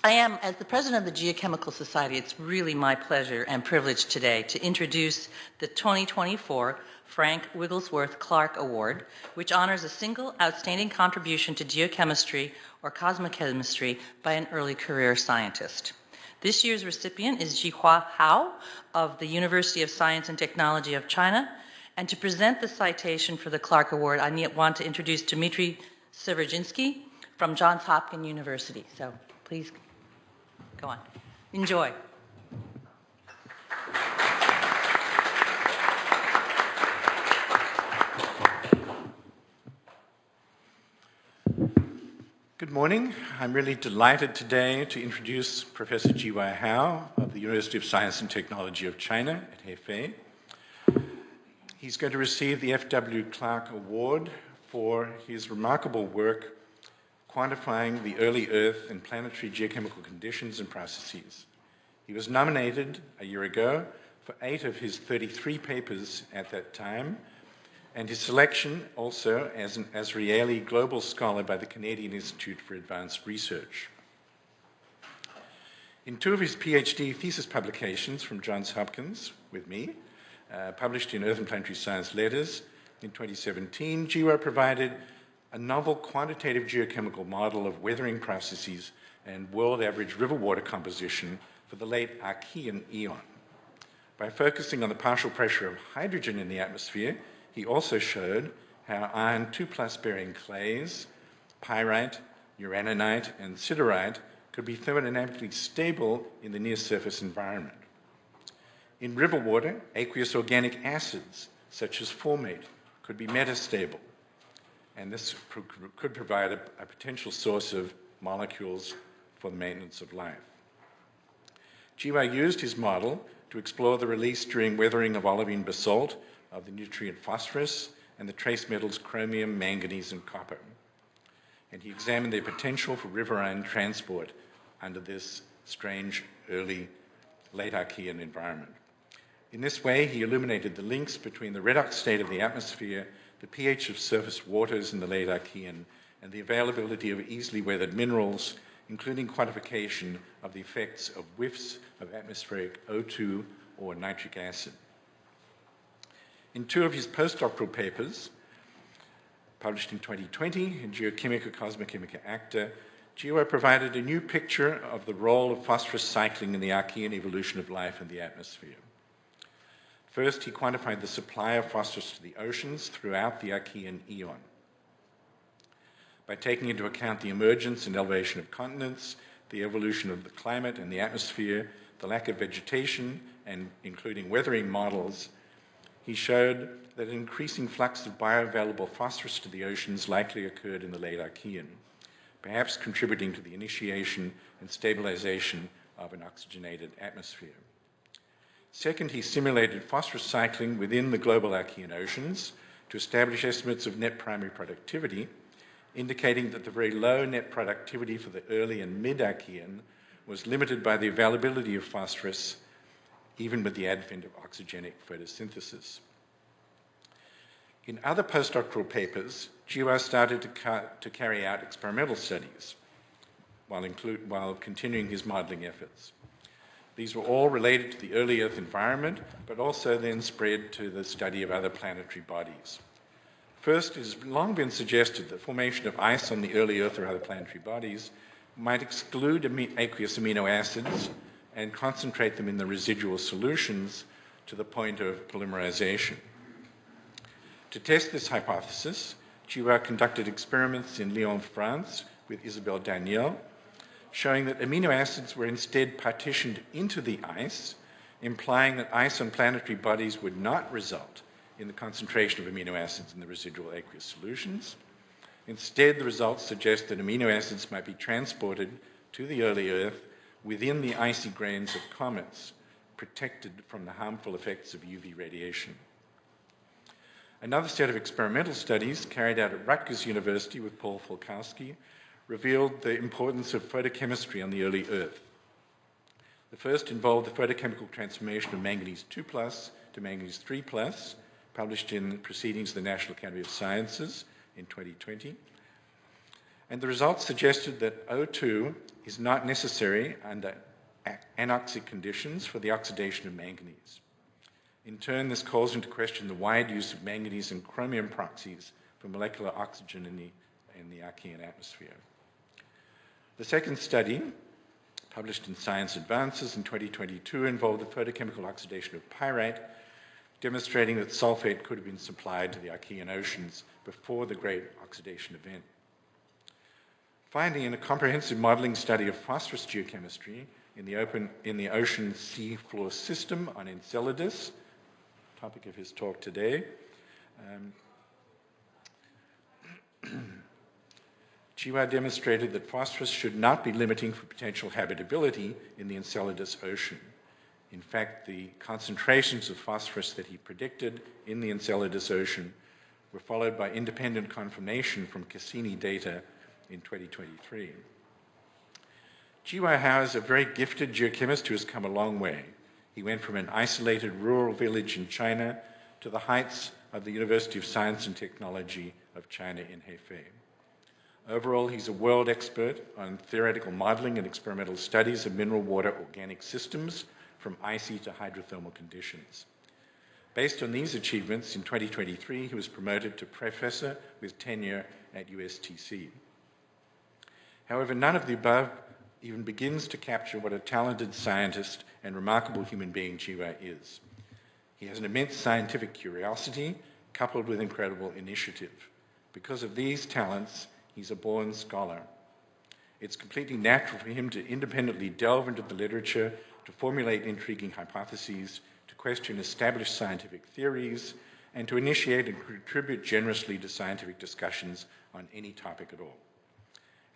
I am, as the president of the Geochemical Society, it's really my pleasure and privilege today to introduce the 2024 Frank Wigglesworth Clarke Award, which honors a single outstanding contribution to geochemistry or cosmochemistry by an early career scientist. This year's recipient is Jihua of the University of Science and Technology of China. And to present the citation for the Clarke Award, I want to introduce Dmitry Severjinsky from Johns Hopkins University. So please go on. Enjoy. Good morning. I'm really delighted today to introduce Professor Jihua Hao of the University of Science and Technology of China at Hefei. He's going to receive the F.W. Clarke Award for his remarkable work quantifying the early Earth and planetary geochemical conditions and processes. He was nominated a year ago for 8 of his 33 papers at that time, and his selection also as an Azrieli Global Scholar by the Canadian Institute for Advanced Research. In 2 of his PhD thesis publications from Johns Hopkins with me, published in Earth and Planetary Science Letters in 2017, Jihua provided a novel quantitative geochemical model of weathering processes and world average river water composition for the late Archean eon. By focusing on the partial pressure of hydrogen in the atmosphere, he also showed how iron 2+ bearing clays, pyrite, uraninite, and siderite could be thermodynamically stable in the near-surface environment. In river water, aqueous organic acids, such as formate, could be metastable, and this could provide a potential source of molecules for the maintenance of life. Jihua used his model to explore the release during weathering of olivine basalt of the nutrient phosphorus and the trace metals chromium, manganese, and copper. And he examined their potential for riverine transport under this strange early late Archean environment. In this way, he illuminated the links between the redox state of the atmosphere, the pH of surface waters in the late Archean, and the availability of easily weathered minerals, including quantification of the effects of whiffs of atmospheric O2 or nitric acid. In 2 of his postdoctoral papers, published in 2020 in Geochimica Cosmochemica Acta, Jihua provided a new picture of the role of phosphorus cycling in the Archean evolution of life in the atmosphere. First, he quantified the supply of phosphorus to the oceans throughout the Archean eon. By taking into account the emergence and elevation of continents, the evolution of the climate and the atmosphere, the lack of vegetation, and including weathering models, he showed that an increasing flux of bioavailable phosphorus to the oceans likely occurred in the late Archean, perhaps contributing to the initiation and stabilization of an oxygenated atmosphere. Second, he simulated phosphorus cycling within the global Archean oceans to establish estimates of net primary productivity, indicating that the very low net productivity for the early and mid-Archean was limited by the availability of phosphorus, even with the advent of oxygenic photosynthesis. In other postdoctoral papers, Jihua started to carry out experimental studies while continuing his modeling efforts. These were all related to the early Earth environment, but also then spread to the study of other planetary bodies. First, it has long been suggested that formation of ice on the early Earth or other planetary bodies might exclude aqueous amino acids and concentrate them in the residual solutions to the point of polymerization. To test this hypothesis, Jihua conducted experiments in Lyon, France, with Isabelle Daniel, showing that amino acids were instead partitioned into the ice, implying that ice on planetary bodies would not result in the concentration of amino acids in the residual aqueous solutions. Instead, the results suggest that amino acids might be transported to the early Earth within the icy grains of comets, protected from the harmful effects of UV radiation. Another set of experimental studies carried out at Rutgers University with Paul Folkowski revealed the importance of photochemistry on the early Earth. The first involved the photochemical transformation of manganese 2+ to manganese 3+, published in Proceedings of the National Academy of Sciences in 2020. And the results suggested that O2 is not necessary under anoxic conditions for the oxidation of manganese. In turn, this calls into question the wide use of manganese and chromium proxies for molecular oxygen in the Archean atmosphere. The second study, published in Science Advances in 2022, involved the photochemical oxidation of pyrite, demonstrating that sulfate could have been supplied to the Archean oceans before the great oxidation event. Finally, in a comprehensive modeling study of phosphorus geochemistry in the ocean sea floor system on Enceladus, topic of his talk today, Jihua demonstrated that phosphorus should not be limiting for potential habitability in the Enceladus ocean. In fact, the concentrations of phosphorus that he predicted in the Enceladus ocean were followed by independent confirmation from Cassini data in 2023. Jihua Hao is a very gifted geochemist who has come a long way. He went from an isolated rural village in China to the heights of the University of Science and Technology of China in Hefei. Overall, he's a world expert on theoretical modeling and experimental studies of mineral water organic systems from icy to hydrothermal conditions. Based on these achievements, in 2023, he was promoted to professor with tenure at USTC. However, none of the above even begins to capture what a talented scientist and remarkable human being Jihua is. He has an immense scientific curiosity coupled with incredible initiative. Because of these talents, he's a born scholar. It's completely natural for him to independently delve into the literature, to formulate intriguing hypotheses, to question established scientific theories, and to initiate and contribute generously to scientific discussions on any topic at all.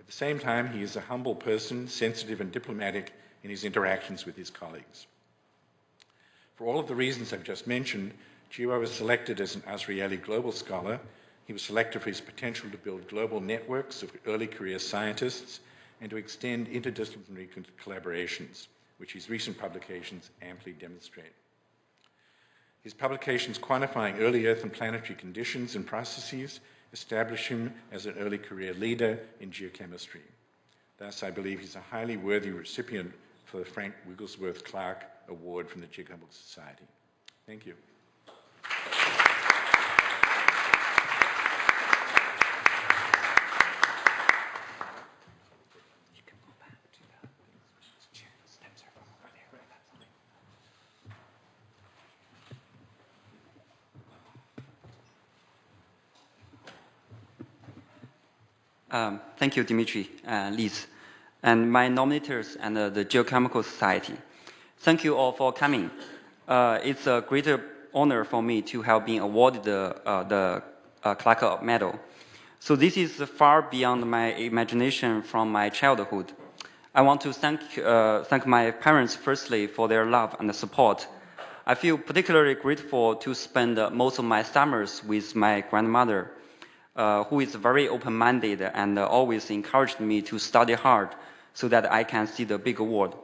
At the same time, he is a humble person, sensitive and diplomatic in his interactions with his colleagues. For all of the reasons I've just mentioned, Jihua was selected as an Azrieli Global Scholar. He was selected for his potential to build global networks of early career scientists and to extend interdisciplinary collaborations, which his recent publications amply demonstrate. His publications quantifying early Earth and planetary conditions and processes establish him as an early career leader in geochemistry. Thus, I believe he's a highly worthy recipient for the Frank Wigglesworth Clarke Award from the Geochemical Society. Thank you. Thank you, Dimitri and Liz, and my nominators and the Geochemical Society. Thank you all for coming. It's a great honor for me to have been awarded the Clarke Medal. So this is far beyond my imagination from my childhood. I want to thank my parents firstly for their love and support. I feel particularly grateful to spend most of my summers with my grandmother, who is very open-minded and always encouraged me to study hard so that I can see the big world.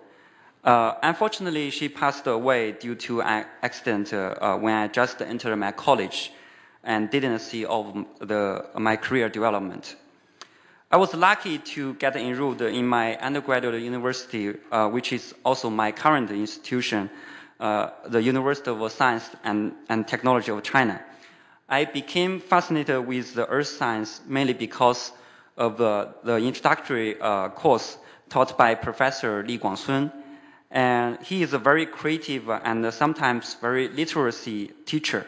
Unfortunately, she passed away due to an accident when I just entered my college and didn't see all of my career development. I was lucky to get enrolled in my undergraduate university, which is also my current institution, the University of Science and Technology of China. I became fascinated with the earth science mainly because of the introductory course taught by Professor Li Guangsun. And he is a very creative and sometimes very literacy teacher.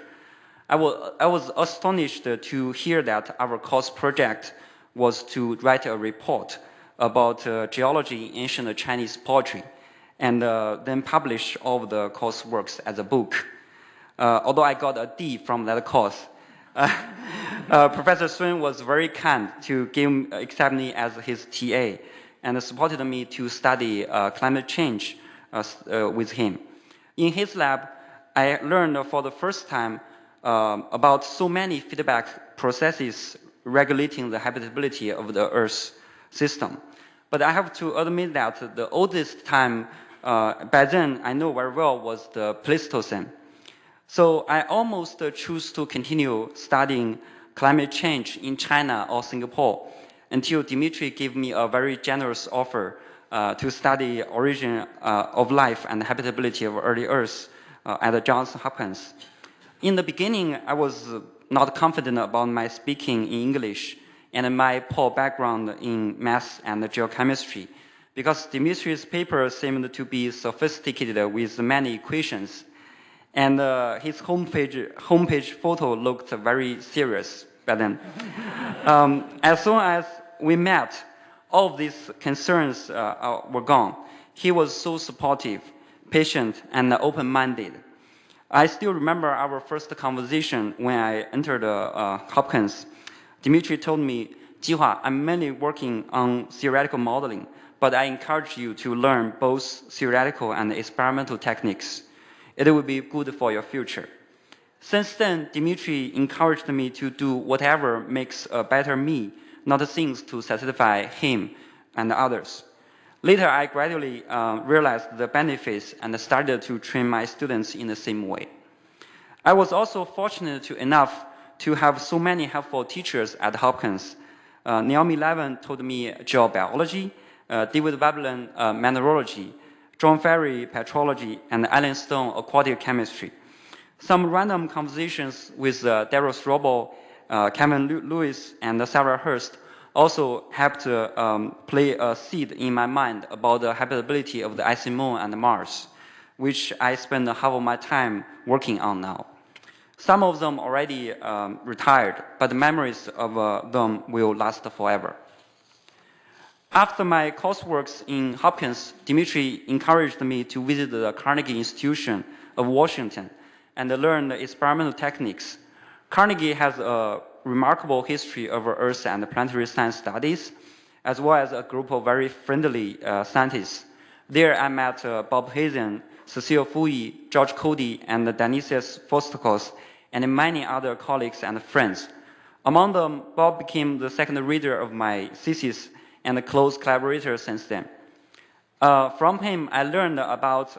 I was astonished to hear that our course project was to write a report about geology in ancient Chinese poetry and then publish all of the course works as a book. Although I got a D from that course, Professor Sun was very kind to accept me as his TA and supported me to study climate change with him. In his lab, I learned for the first time about so many feedback processes regulating the habitability of the Earth's system. But I have to admit that the oldest time by then I know very well was the Pleistocene. So I almost choose to continue studying climate change in China or Singapore until Dimitri gave me a very generous offer to study origin of life and habitability of early Earth at Johns Hopkins. In the beginning, I was not confident about my speaking in English and my poor background in math and geochemistry, because Dimitri's paper seemed to be sophisticated with many equations, and his homepage photo looked very serious back then. As soon as we met, all of these concerns were gone. He was so supportive, patient, and open-minded. I still remember our first conversation when I entered Hopkins. Dimitri told me, Jihua, I'm mainly working on theoretical modeling, but I encourage you to learn both theoretical and experimental techniques. It will be good for your future. Since then, Dimitri encouraged me to do whatever makes a better me, not things to satisfy him and others. Later, I gradually realized the benefits and started to train my students in the same way. I was also fortunate enough to have so many helpful teachers at Hopkins. Naomi Levin taught me geobiology, David Veblen mineralogy, John Ferry petrology, and Alan Stone aquatic chemistry. Some random conversations with Darryl Strobel, Kevin Lewis, and Sarah Hurst also helped play a seed in my mind about the habitability of the icy moon and Mars, which I spend half of my time working on now. Some of them already retired, but the memories of them will last forever. After my coursework in Hopkins, Dimitri encouraged me to visit the Carnegie Institution of Washington and learn the experimental techniques. Carnegie has a remarkable history of Earth and planetary science studies, as well as a group of very friendly scientists. There I met Bob Hazen, Cecile Fouilly, George Cody, and Dionysius Fostakos, and many other colleagues and friends. Among them, Bob became the second reader of my thesis and a close collaborator since then. From him, I learned about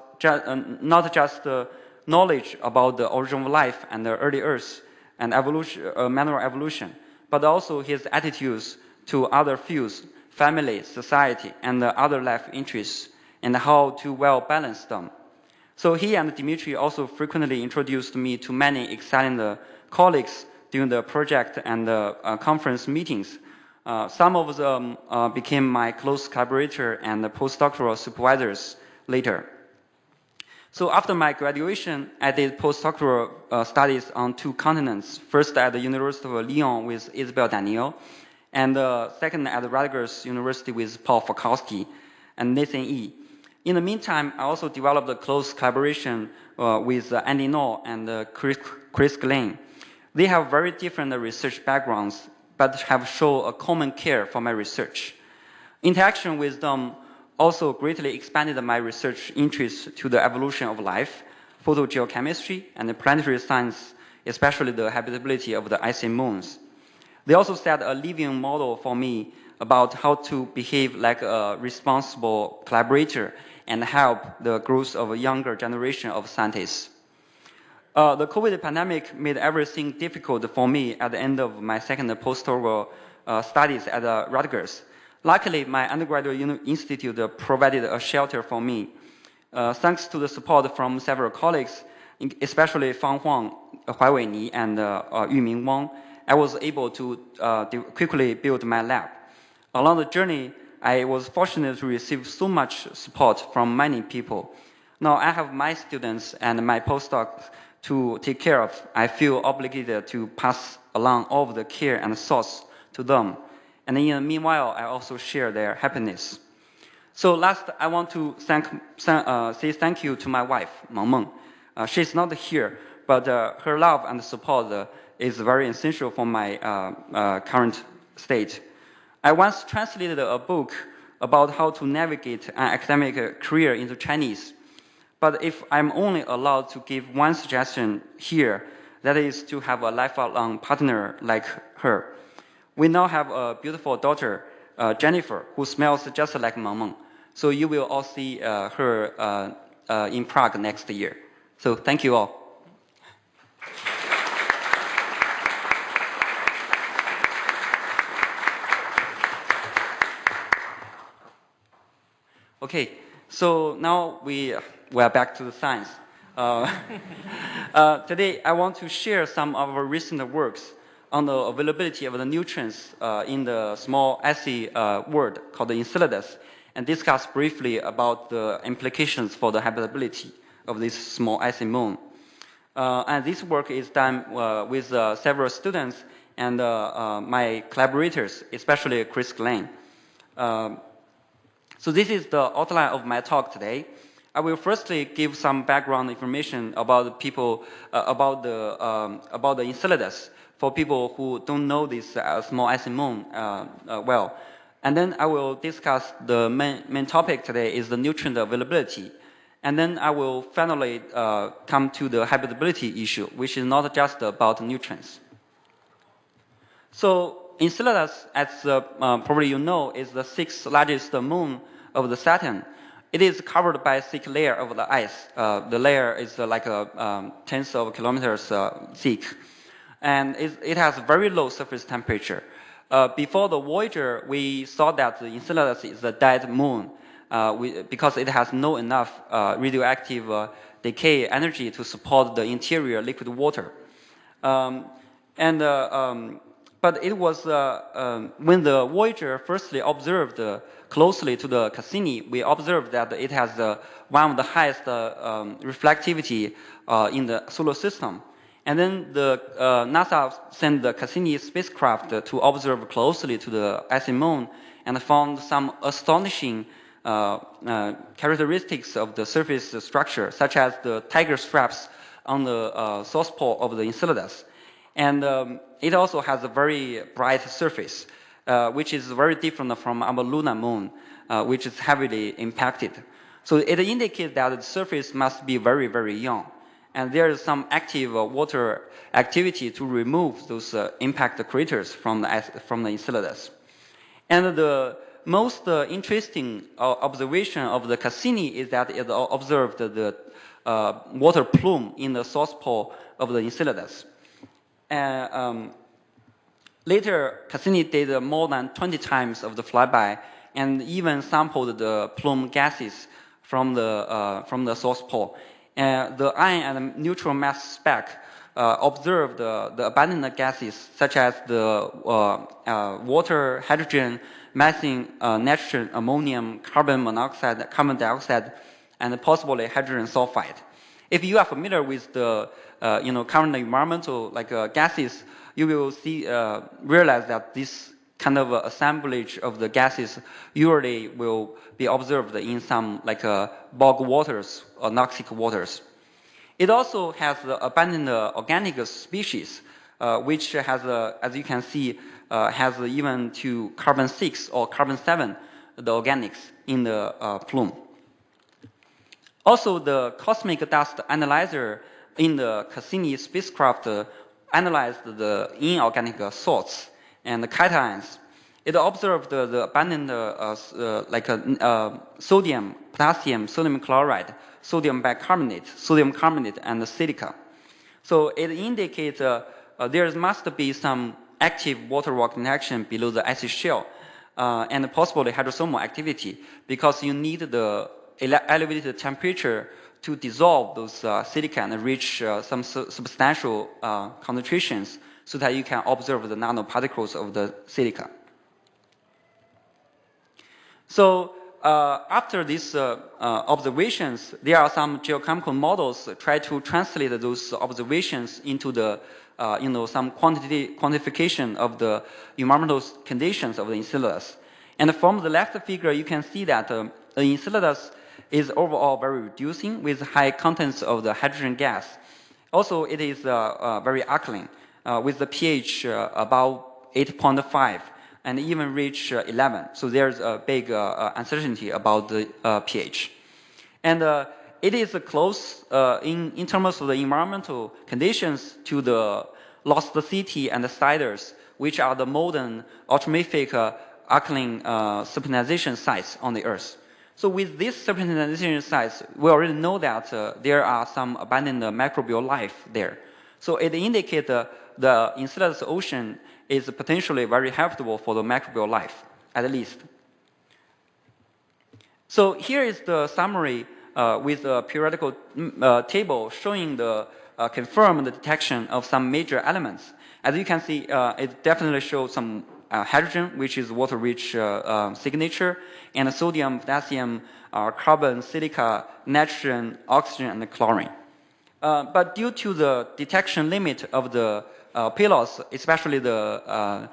not just the knowledge about the origin of life and the early Earth and evolution, mineral evolution, but also his attitudes to other fields, family, society, and other life interests, and how to well balance them. So he and Dimitri also frequently introduced me to many exciting colleagues during the project and conference meetings. Some of them became my close collaborator and postdoctoral supervisors later. So after my graduation, I did postdoctoral studies on 2 continents, first at the University of Lyon with Isabelle Daniel, and second at Rutgers University with Paul Fakowski and Nathan E. In the meantime, I also developed a close collaboration with Andy Noll and Chris Glenn. They have very different research backgrounds, but have shown a common care for my research. Interaction with them also greatly expanded my research interest to the evolution of life, photogeochemistry, and planetary science, especially the habitability of the icy moons. They also set a living model for me about how to behave like a responsible collaborator and help the growth of a younger generation of scientists. The COVID pandemic made everything difficult for me at the end of my second postdoctoral studies at Rutgers. Luckily, my undergraduate institute provided a shelter for me. Thanks to the support from several colleagues, especially Fang Huang, Huaiwei Ni, and Yuming Wang, I was able to quickly build my lab. Along the journey, I was fortunate to receive so much support from many people. Now I have my students and my postdocs to take care of. I feel obligated to pass along all of the care and thoughts to them. And in the meanwhile, I also share their happiness. So last, I want to say thank you to my wife, Meng Meng. She's not here, but her love and support is very essential for my current state. I once translated a book about how to navigate an academic career into Chinese. But if I'm only allowed to give one suggestion here, that is to have a lifelong partner like her. We now have a beautiful daughter, Jennifer, who smells just like Meng Meng. So you will all see her in Prague next year. So thank you all. Okay, so now we are back to the science. Today, I want to share some of our recent works on the availability of the nutrients in the small icy world called the Enceladus, and discuss briefly about the implications for the habitability of this small icy moon. And this work is done with several students and my collaborators, especially Chris Glenn. So this is the outline of my talk today. I will firstly give some background information about the people about the Enceladus for people who don't know this small icy moon well, and then I will discuss the main topic today is the nutrient availability, and then I will finally come to the habitability issue, which is not just about nutrients. So Enceladus, as probably you know, is the 6th largest moon of the Saturn. It is covered by a thick layer of the ice. The layer is like tens of kilometers thick, and it has very low surface temperature. Before the Voyager, we thought that the Enceladus is a dead moon because it has no enough radioactive decay energy to support the interior liquid water. But it was when the Voyager firstly observed closely to the Cassini, we observed that it has one of the highest reflectivity in the solar system. And then the NASA sent the Cassini spacecraft to observe closely to the icy moon and found some astonishing characteristics of the surface structure, such as the tiger stripes on the south pole of the Enceladus. And it also has a very bright surface, which is very different from our lunar moon, which is heavily impacted. So it indicates that the surface must be very, very young. And there is some active water activity to remove those impact craters from the Enceladus. And the most interesting observation of the Cassini is that it observed the water plume in the south pole of the Enceladus. Later, Cassini did more than 20 times of the flyby and even sampled the plume gases from the south pole. The iron and neutral mass spec observed the abundant gases such as the water, hydrogen, methane, nitrogen, ammonium, carbon monoxide, carbon dioxide, and possibly hydrogen sulfide. If you are familiar with the current environmental gases, you will realize that this kind of assemblage of the gases usually will be observed in some bog waters or noxic waters. It also has abundant organic species, which has, as you can see, has even to carbon-6 or carbon-7, the organics in the plume. Also, the cosmic dust analyzer in the Cassini spacecraft analyzed the inorganic salts and the cations. It observed the abundant sodium, potassium, sodium chloride, sodium bicarbonate, sodium carbonate, and silica. So it indicates there must be some active water rock interaction below the icy shell and possibly hydrothermal activity, because you need the elevated temperature to dissolve those silica and reach some substantial concentrations so that you can observe the nanoparticles of the silica. So after these observations, there are some geochemical models try to translate those observations into the some quantification of the environmental conditions of the Enceladus. And from the left figure, you can see that the Enceladus is overall very reducing with high contents of the hydrogen gas. Also, it is very alkaline with the pH about 8.5 and even reach 11. So there's a big uncertainty about the pH. And it is close in terms of the environmental conditions to the Lost City and the Siders, which are the modern ultramafic alkaline serpentinization sites on the Earth. So with these serpentinization sites, we already know that there are some abundant microbial life there. So it indicates the Enceladus ocean is potentially very habitable for the microbial life, at least. So here is the summary with a periodical table showing the confirmed detection of some major elements. As you can see, it definitely shows some hydrogen, which is water-rich signature, and sodium, potassium, carbon, silica, nitrogen, oxygen, and chlorine. But due to the detection limit of the payloads, especially the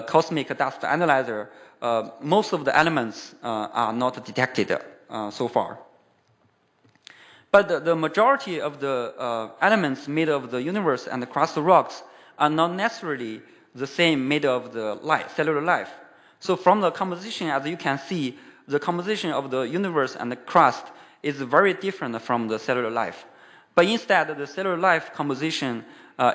cosmic dust analyzer, most of the elements are not detected so far. But the majority of the elements made of the universe and the crust rocks are not necessarily the same made of the life, cellular life. So from the composition, as you can see, the composition of the universe and the crust is very different from the cellular life. But instead, the cellular life composition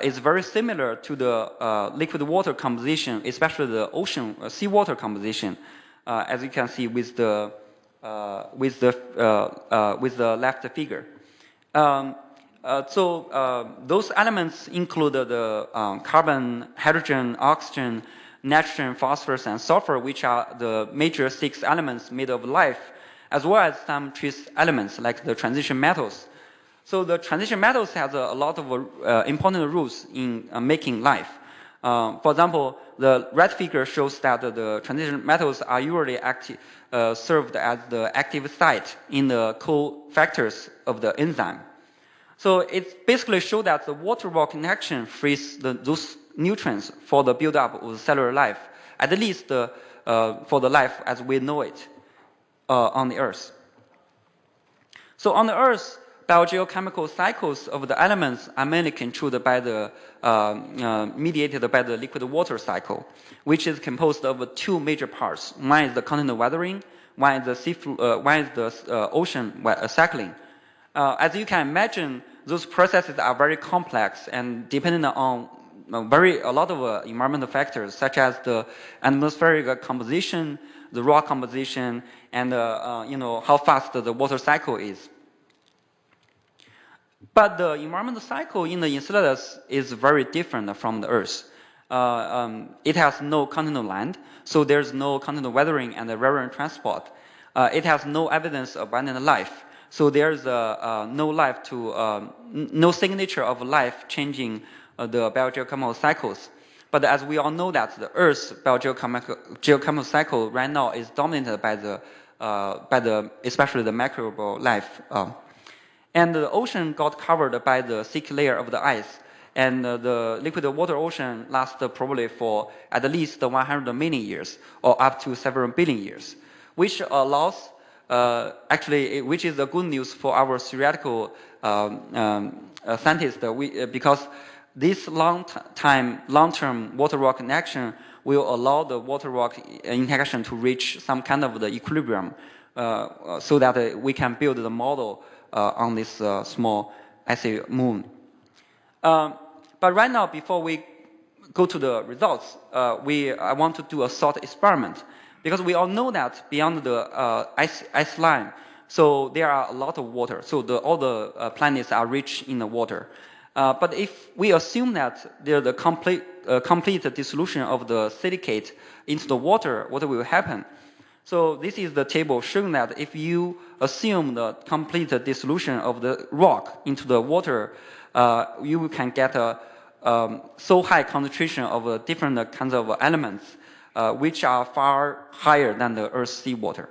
is very similar to the liquid water composition, especially the ocean seawater composition, as you can see with the left figure. Those elements include the carbon, hydrogen, oxygen, nitrogen, phosphorus, and sulfur, which are the major 6 elements made of life, as well as some trace elements like the transition metals. So the transition metals has a lot of important roles in making life. For example, the red figure shows that the transition metals are usually served as the active site in the cofactors of the enzyme. So it basically shows that the water-rock interaction frees those nutrients for the buildup of cellular life, at least for the life as we know it on the Earth. So on the Earth, biogeochemical cycles of the elements are mainly controlled by the mediated by the liquid water cycle, which is composed of 2 major parts. One is the continental weathering, one is the ocean cycling. As you can imagine, those processes are very complex and dependent on a lot of environmental factors, such as the atmospheric composition, the rock composition, and how fast the water cycle is. But the environmental cycle in the Enceladus is very different from the Earth. It has no continental land, so there's no continental weathering and rare transport. It has no evidence of abundant life, so there's no signature of life changing the biogeochemical cycles. But as we all know that the Earth's biogeochemical cycle right now is dominated by especially the microbial life. And the ocean got covered by the thick layer of the ice, and the liquid water ocean lasts probably for at least 100 million years or up to several billion years, which allows which is the good news for our theoretical scientists, because this long-term water-rock interaction will allow the water-rock interaction to reach some kind of the equilibrium, so that we can build the model on this small icy moon. But right now, before we go to the results, I want to do a thought experiment, because we all know that beyond the ice line, so there are a lot of water. So all the planets are rich in the water. But if we assume that there's a complete dissolution of the silicate into the water, what will happen? So this is the table showing that if you assume the complete dissolution of the rock into the water, you can get a so high concentration of different kinds of elements, which are far higher than the Earth's seawater.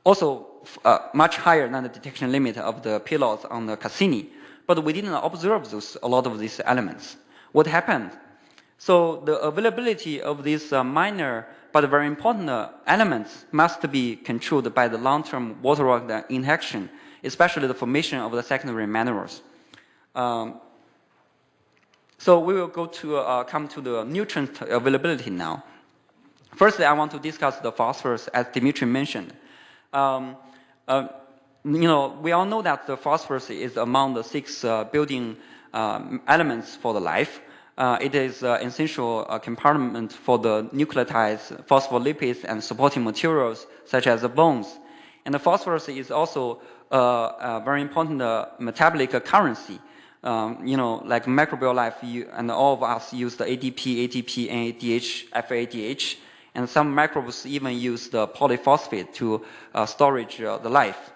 Also, much higher than the detection limit of the payloads on the Cassini. But we didn't observe a lot of these elements. What happened? So the availability of these minor but very important elements must be controlled by the long-term water-rock interaction, especially the formation of the secondary minerals. So we will come to the nutrient availability now. Firstly, I want to discuss the phosphorus, as Dimitri mentioned. We all know that the phosphorus is among the 6 building elements for the life. It is an essential component for the nucleotides, phospholipids, and supporting materials such as the bones. And the phosphorus is also a very important metabolic currency. Like microbial life, and all of us use the ADP, ATP, NADH, FADH, And some microbes even use the polyphosphate to storage the life.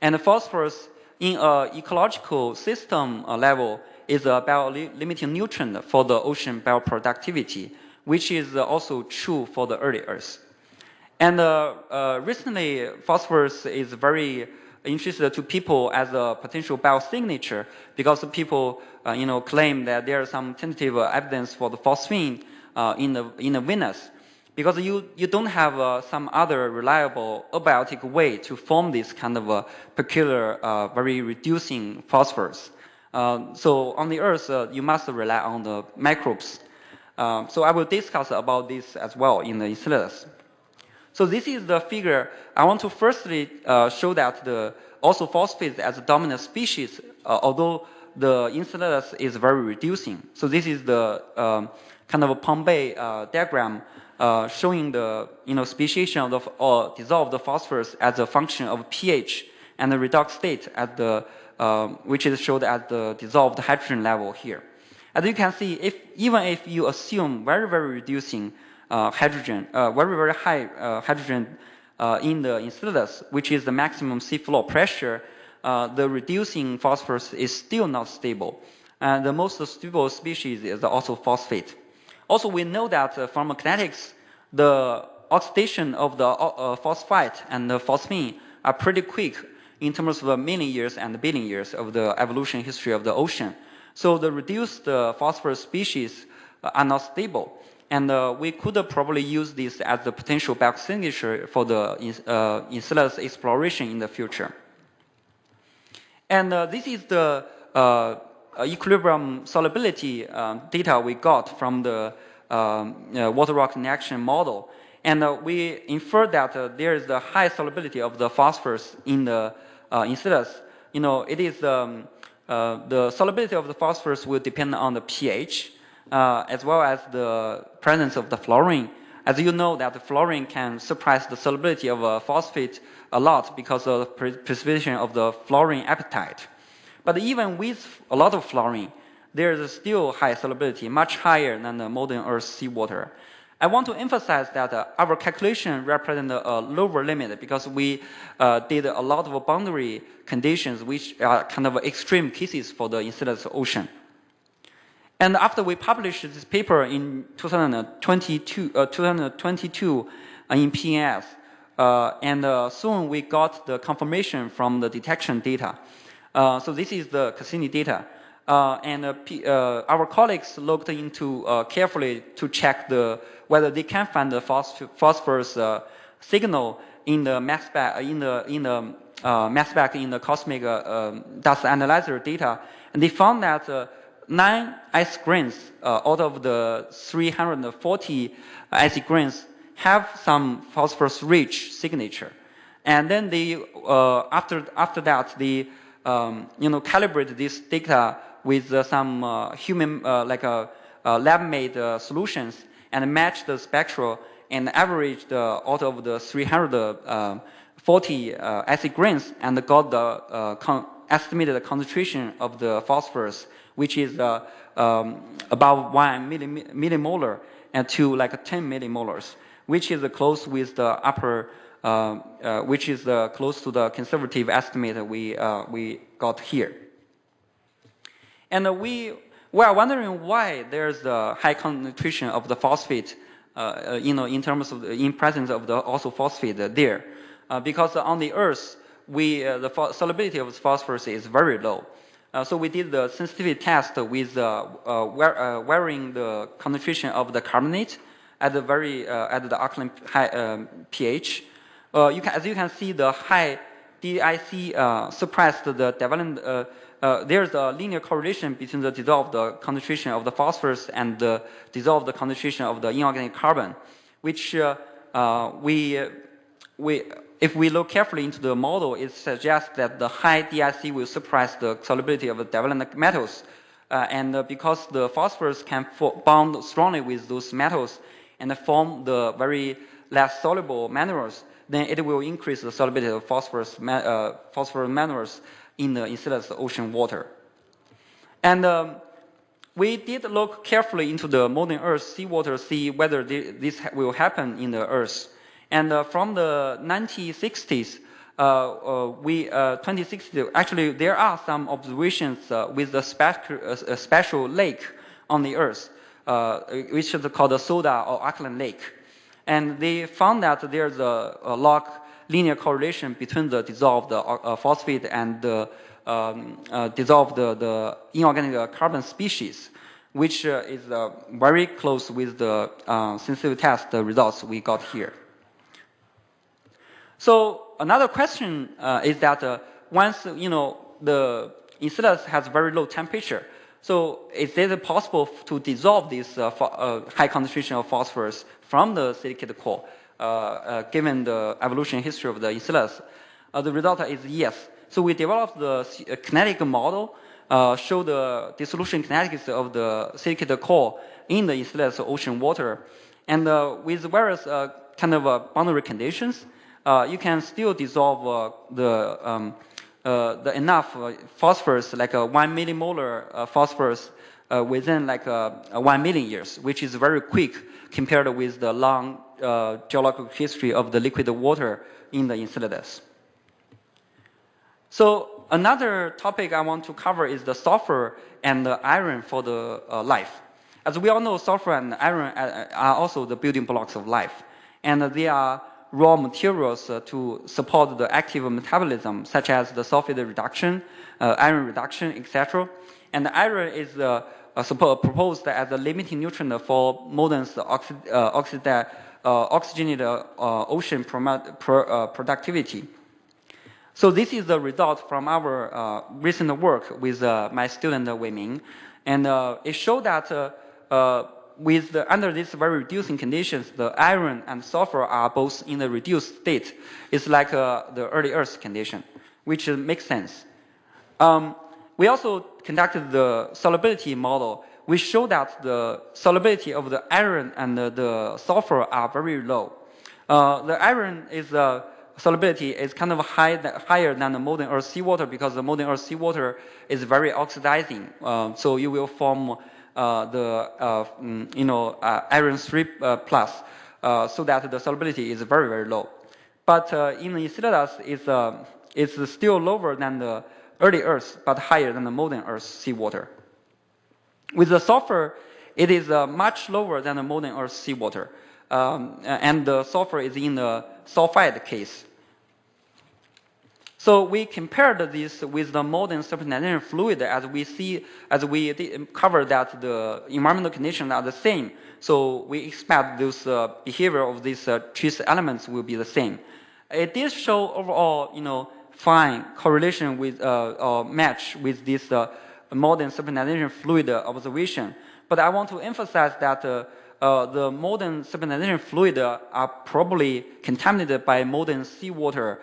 And the phosphorus in an ecological system level is a bio-limiting nutrient for the ocean bioproductivity, which is also true for the early Earth. And recently, phosphorus is very interested to people as a potential biosignature because people, claim that there is some tentative evidence for the phosphine in the Venus, because you don't have some other reliable abiotic way to form this kind of peculiar, very reducing phosphorus. So on the Earth, you must rely on the microbes. So I will discuss about this as well in the Enceladus. So this is the figure. I want to firstly show that the also phosphate as a dominant species, although the Enceladus is very reducing. So this is the kind of a Pompey diagram showing the speciation of the dissolved phosphorus as a function of pH and the redox state at the which is showed at the dissolved hydrogen level here. As you can see, even if you assume very reducing hydrogen, very high hydrogen in the Enceladus, which is the maximum seafloor pressure, the reducing phosphorus is still not stable. And the most stable species is also phosphate. Also, we know that from kinetics, the oxidation of the phosphite and the phosphine are pretty quick in terms of the million years and billion years of the evolution history of the ocean. So the reduced phosphorus species are not stable. And we could probably use this as the potential biosignature for the Enceladus exploration in the future. And this is the equilibrium solubility data we got from the water rock interaction model. And we inferred that there is a high solubility of the phosphorus in the Enceladus. It is the solubility of the phosphorus will depend on the pH, as well as the presence of the fluorine. As you know, that the fluorine can suppress the solubility of phosphate a lot because of the precipitation of the fluorine appetite. But even with a lot of fluorine, there is still high solubility, much higher than the modern Earth seawater. I want to emphasize that our calculation represents a lower limit because we did a lot of boundary conditions which are kind of extreme cases for the Enceladus ocean. And after we published this paper in 2022 in PNAS, and soon we got the confirmation from the detection data. So this is the Cassini data. Our colleagues looked into carefully to check whether they can find the phosphorus signal in the mass spec in the cosmic dust analyzer data, and they found that 9 ice grains out of the 340 ice grains have some phosphorus-rich signature, and then they after that they calibrate this data with some human lab-made solutions and match the spectral and average out of the 340 acid grains and got the estimated concentration of the phosphorus, which is about 1 millimolar and to 10 millimolars, which is close with the upper, which is close to the conservative estimate we got here. And we are wondering why there's a high concentration of the phosphate, in terms of in presence of the also phosphate there, because on the Earth the solubility of phosphorus is very low. So we did the sensitivity test with varying the concentration of the carbonate at the alkaline high pH. As you can see, the high DIC suppressed the development. There's a linear correlation between the dissolved concentration of the phosphorus and the dissolved concentration of the inorganic carbon, which if we look carefully into the model, it suggests that the high DIC will suppress the solubility of the developed metals, and because the phosphorus can bond strongly with those metals and form the very less soluble minerals, then it will increase the solubility of phosphorus minerals in the Enceladus ocean water. And we did look carefully into the modern Earth seawater, see whether this will happen in the Earth. And from the 1960s, 2060, actually there are some observations with a special lake on the Earth, which is called the soda or alkaline lake. And they found that there's a log linear correlation between the dissolved phosphate and the dissolved the inorganic carbon species, which is very close with the sensitivity test results we got here. So another question is that once the Enceladus has very low temperature, so is it possible to dissolve this high concentration of phosphorus from the silicate core, given the evolution history of the Enceladus? The result is yes. So we developed the kinetic model, show the dissolution kinetics of the silicate core in the Enceladus ocean water, and with various kind of boundary conditions, you can still dissolve the enough phosphorus, like 1 millimolar phosphorus, within like 1 million years, which is very quick compared with the long geological history of the liquid water in the Enceladus. So another topic I want to cover is the sulfur and the iron for the life. As we all know, sulfur and iron are also the building blocks of life, and they are raw materials to support the active metabolism, such as the sulfate reduction, iron reduction, etc. And the iron is proposed as a limiting nutrient for modern oxygenated ocean productivity. So this is the result from our recent work with my student Weiming, and it showed that under these very reducing conditions, the iron and sulfur are both in the reduced state. It's like the early Earth condition, which makes sense. We also conducted the solubility model. We showed that the solubility of the iron and the sulfur are very low. The iron is solubility is kind of higher than the modern Earth seawater, because the modern Earth seawater is very oxidizing. So you will form iron 3 plus, so that the solubility is very, very low. But in Enceladus, it's still lower than the early Earth, but higher than the modern Earth seawater. With the sulfur, it is much lower than the modern Earth seawater, and the sulfur is in the sulfide case. So we compared this with the modern supernatant fluid, as we covered that the environmental conditions are the same. So we expect this behavior of these trace elements will be the same. It did show overall, fine correlation with or match with this modern supernatant fluid observation. But I want to emphasize that the modern supernatant fluid are probably contaminated by modern seawater,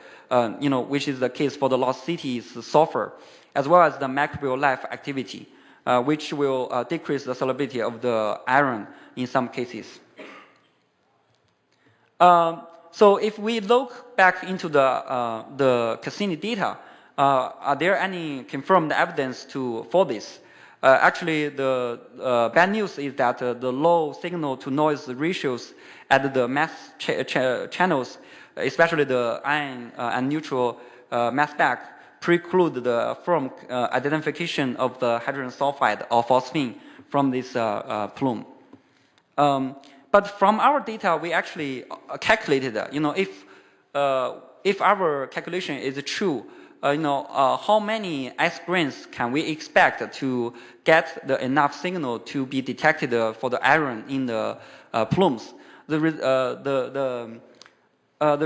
which is the case for the lost cities sulfur, as well as the microbial life activity, which will decrease the solubility of the iron in some cases. So if we look back into the Cassini data, are there any confirmed evidence for this? Actually, the bad news is that the low signal-to-noise ratios at the mass channels, especially the ion and neutral mass spec, preclude the firm identification of the hydrogen sulfide or phosphine from this plume. But from our data, we actually calculated, if our calculation is true, how many ice grains can we expect to get enough signal to be detected for the iron in the plumes? The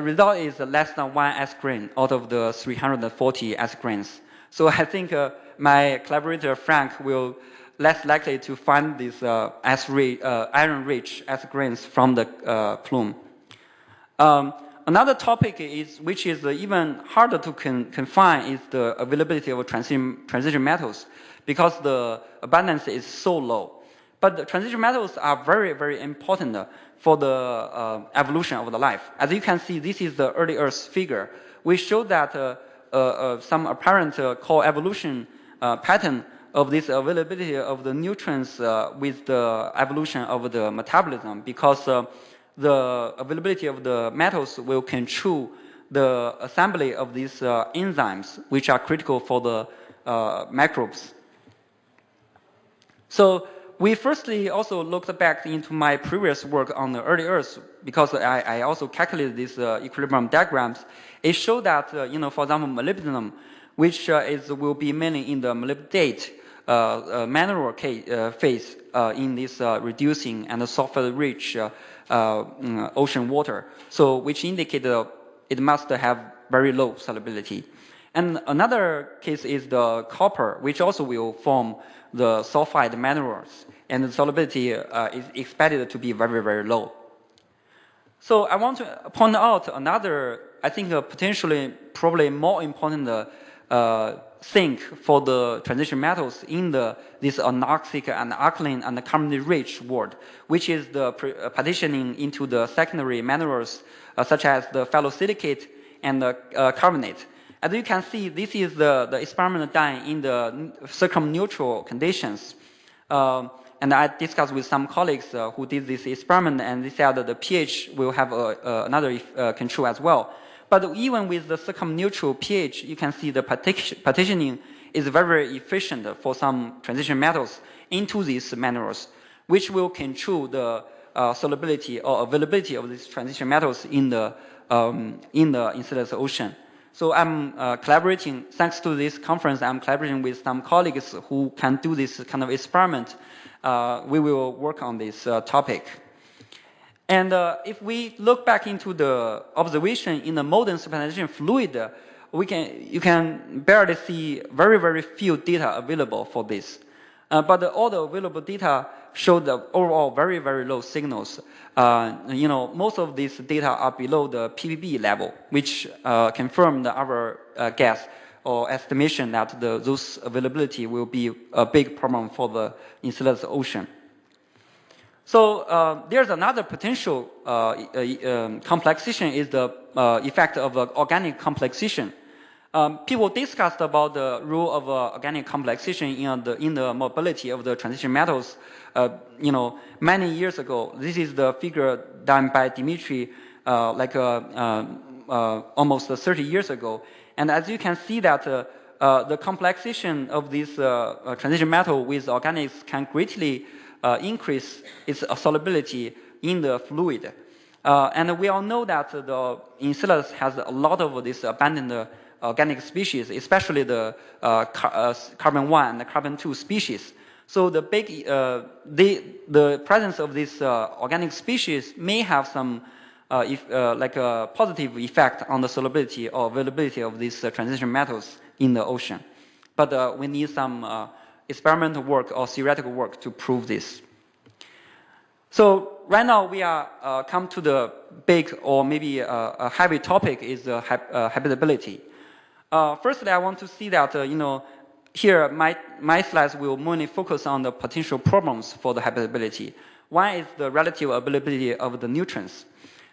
result is less than 1 ice grain out of the 340 ice grains. So I think my collaborator Frank will less likely to find these iron-rich ice grains from the plume. Another topic which is even harder to confine is the availability of transition metals, because the abundance is so low. But the transition metals are very, very important for the evolution of the life. As you can see, this is the early Earth figure. We show that some apparent co-evolution pattern of this availability of the nutrients with the evolution of the metabolism, because the availability of the metals will control the assembly of these enzymes, which are critical for the microbes. So we firstly also looked back into my previous work on the early Earth, because I also calculated these equilibrium diagrams. It showed that, for example, molybdenum, which will be mainly in the molybdate mineral phase in this reducing and sulfur-rich ocean water, so which indicated it must have very low solubility. And another case is the copper, which also will form the sulfide minerals, and the solubility is expected to be very, very low. So I want to point out another, I think, potentially probably more important thing for the transition metals in this anoxic and alkaline and carbon-rich world, which is the partitioning into the secondary minerals such as the phyllosilicate and the carbonate. As you can see, this is the experiment done in the circumneutral conditions. And I discussed with some colleagues who did this experiment, and they said that the pH will have another control as well. But even with the circumneutral pH, you can see the partitioning is very, very efficient for some transition metals into these minerals, which will control the solubility or availability of these transition metals in the Enceladus ocean. So I'm collaborating, thanks to this conference, I'm collaborating with some colleagues who can do this kind of experiment. We will work on this topic. And if we look back into the observation in the modern supernatation fluid, you can barely see very, very few data available for this. But all the available data show the overall very, very low signals. Most of these data are below the ppb level, which confirmed our guess or estimation that those availability will be a big problem for the Enceladus ocean. So there's another potential complexation is the effect of organic complexation. People discussed about the role of organic complexation in the mobility of the transition metals. Many years ago. This is the figure done by Dimitri, almost 30 years ago. And as you can see that the complexation of this transition metal with organics can greatly increase its solubility in the fluid. And we all know that the Enceladus has a lot of this abundant organic species, especially the carbon-1 and the carbon-2 species. So the presence of this organic species may have some like a positive effect on the solubility or availability of these transition metals in the ocean. But we need some experimental work or theoretical work to prove this. So right now we are come to the big or maybe a heavy topic is habitability. Firstly, I want to see that here my slides will mainly focus on the potential problems for the habitability. One is the relative availability of the nutrients.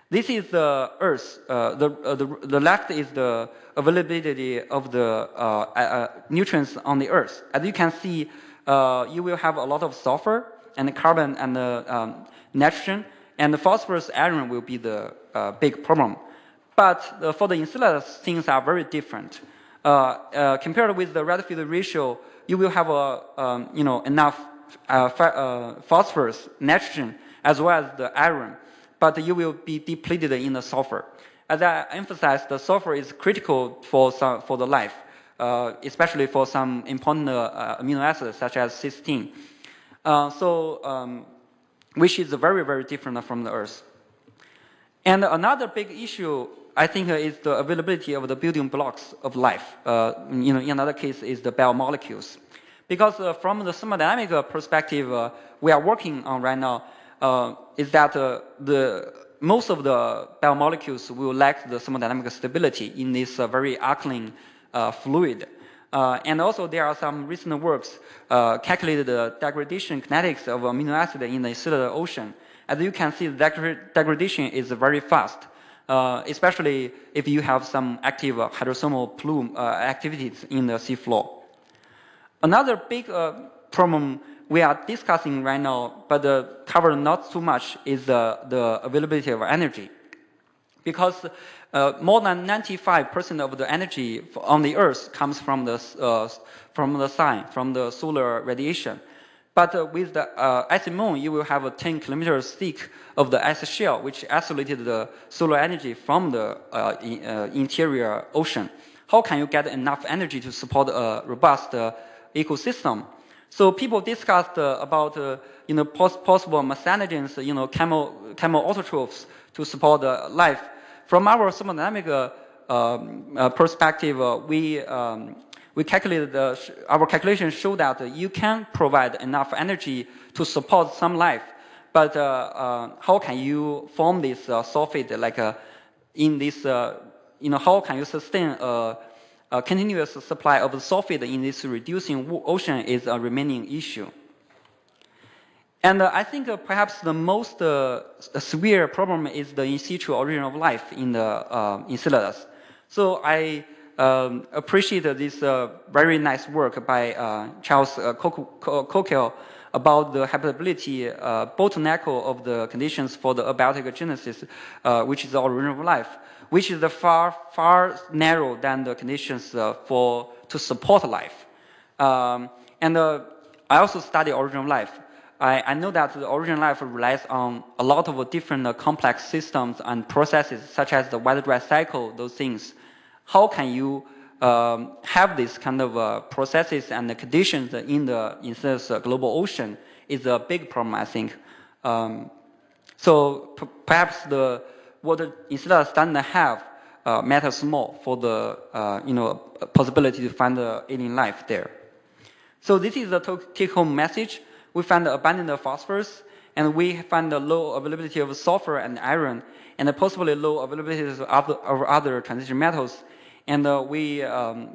This is the Earth. The left is the availability of the nutrients on the Earth. As you can see, you will have a lot of sulfur and carbon and nitrogen, and the phosphorus iron will be the big problem. But for the Enceladus, things are very different. Compared with the rate-field ratio, you will have enough phosphorus, nitrogen, as well as the iron, but you will be depleted in the sulfur. As I emphasized, the sulfur is critical for the life, especially for some important amino acids such as cysteine. Which is very, very different from the Earth. And another big issue, I think, is the availability of the building blocks of life. In another case is the biomolecules. Because from the thermodynamic perspective we are working on right now, is that most of the biomolecules will lack the thermodynamic stability in this very alkaline fluid. And also there are some recent works calculated the degradation kinetics of amino acid in the Enceladus ocean. As you can see, the degradation is very fast, especially if you have some active hydrothermal plume activities in the seafloor. Another big problem we are discussing right now, but covered not too much, is the availability of energy. Because more than 95% of the energy on the Earth comes from the sun, from the solar radiation. But with the icy moon, you will have a 10 kilometers thick of the ice shell, which isolated the solar energy from the interior ocean. How can you get enough energy to support a robust ecosystem? So people discussed about possible methanogens, chemical autotrophs to support life. From our thermodynamic perspective, we calculated our calculations show that you can provide enough energy to support some life, but how can you form this sulfate in this? How can you sustain a continuous supply of sulfate in this reducing ocean is a remaining issue. And I think perhaps the most severe problem is the in situ origin of life in the Enceladus. So I appreciate this very nice work by Charles Coquel about the habitability bottleneck of the conditions for the abiotic genesis, which is the origin of life, which is far narrower than the conditions to support life. And I also study origin of life. I know that the origin of life relies on a lot of different complex systems and processes, such as the weather-dry cycle, those things. How can you have this kind of processes and the conditions in this global ocean is a big problem, I think. So perhaps what Enceladus doesn't have matters more for the possibility to find alien life there. So this is the take-home message. We find abundant phosphorus, and we find the low availability of sulfur and iron, and possibly low availability of other transition metals. And we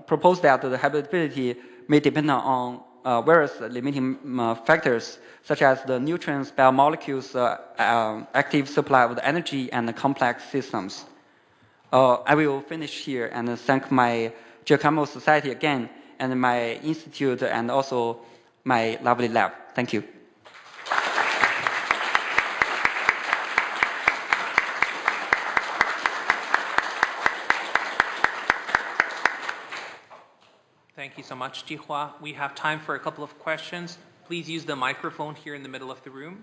propose that the habitability may depend on various limiting factors, such as the nutrients, biomolecules, active supply of the energy, and the complex systems. I will finish here and thank my Geochemical Society again, and my institute, and also my lovely lab. Thank you. Thank you so much, Jihua. We have time for a couple of questions. Please use the microphone here in the middle of the room.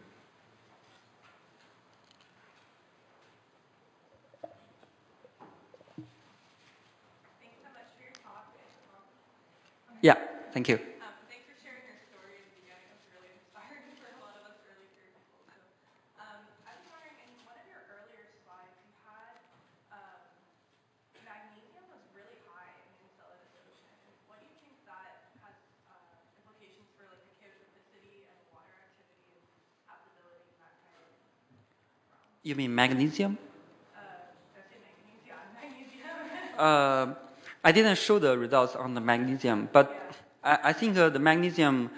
Thanks so much for your talk. Yeah, thank you. Thanks for sharing your story at the beginning. It was really inspiring for a lot of us early career people. So, I was wondering, in one of your earlier slides, you had magnesium was really high in the Enceladus ocean. What do you think that has implications for like the chaoticity and water activity and habitability and that kind of thing? You mean magnesium? Did I say magnesium? Magnesium. I didn't show the results on the magnesium, but I think the magnesium,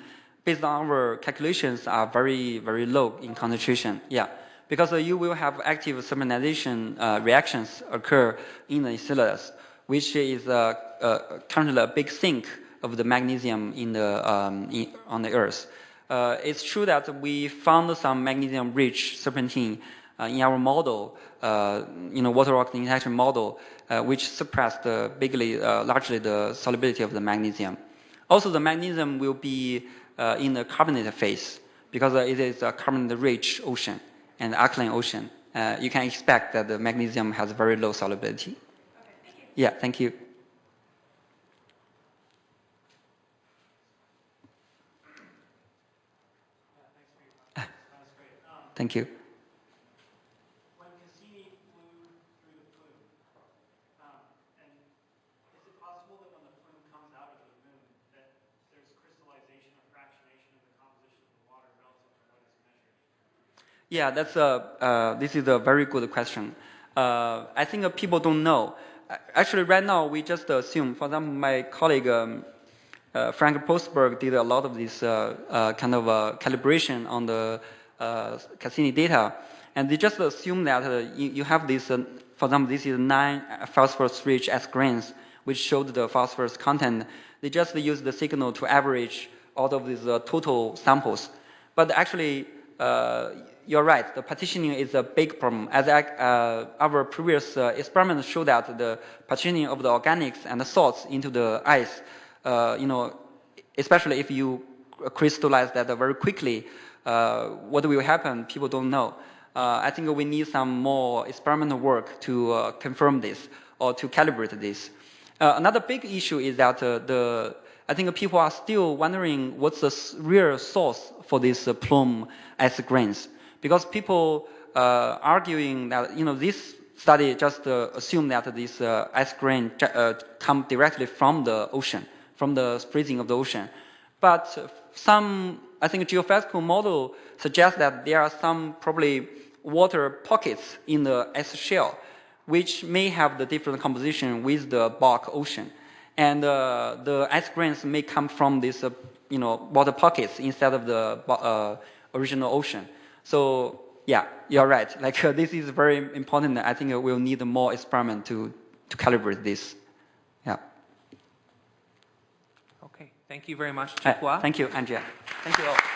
based on our calculations, are very, very low in concentration. Yeah, because you will have active thermalization reactions occur in the Enceladus, which is currently a big sink of the magnesium on the Earth. It's true that we found some magnesium-rich serpentine in our model, water rock interaction model, which suppressed largely the solubility of the magnesium. Also, the magnesium will be in the carbonate phase because it is a carbonate-rich ocean and alkaline ocean. You can expect that the magnesium has very low solubility. Okay, thank you. Yeah, thank you. Thank you. Yeah, this is a very good question. I think people don't know. Actually, right now, we just assume, for example, my colleague Frank Postberg did a lot of this kind of calibration on the Cassini data, and they just assume that you have this, for example, this is 9 phosphorus-rich S grains which showed the phosphorus content. They just used the signal to average all of these total samples. But actually, you're right, the partitioning is a big problem. As our previous experiments showed that the partitioning of the organics and the salts into the ice, especially if you crystallize that very quickly, what will happen, people don't know. I think we need some more experimental work to confirm this or to calibrate this. Another big issue is that I think people are still wondering what's the real source for these plume ice grains, because people arguing that this study just assume that this ice grain come directly from the ocean, from the freezing of the ocean. But some, I think, geophysical model suggests that there are some probably water pockets in the ice shell, which may have the different composition with the bulk ocean. And the ice grains may come from these water pockets instead of the original ocean. So yeah, you're right. Like this is very important. I think we'll need more experiment to calibrate this. Yeah. Okay, thank you very much, Jihua. Thank you, Andrea. Thank you all.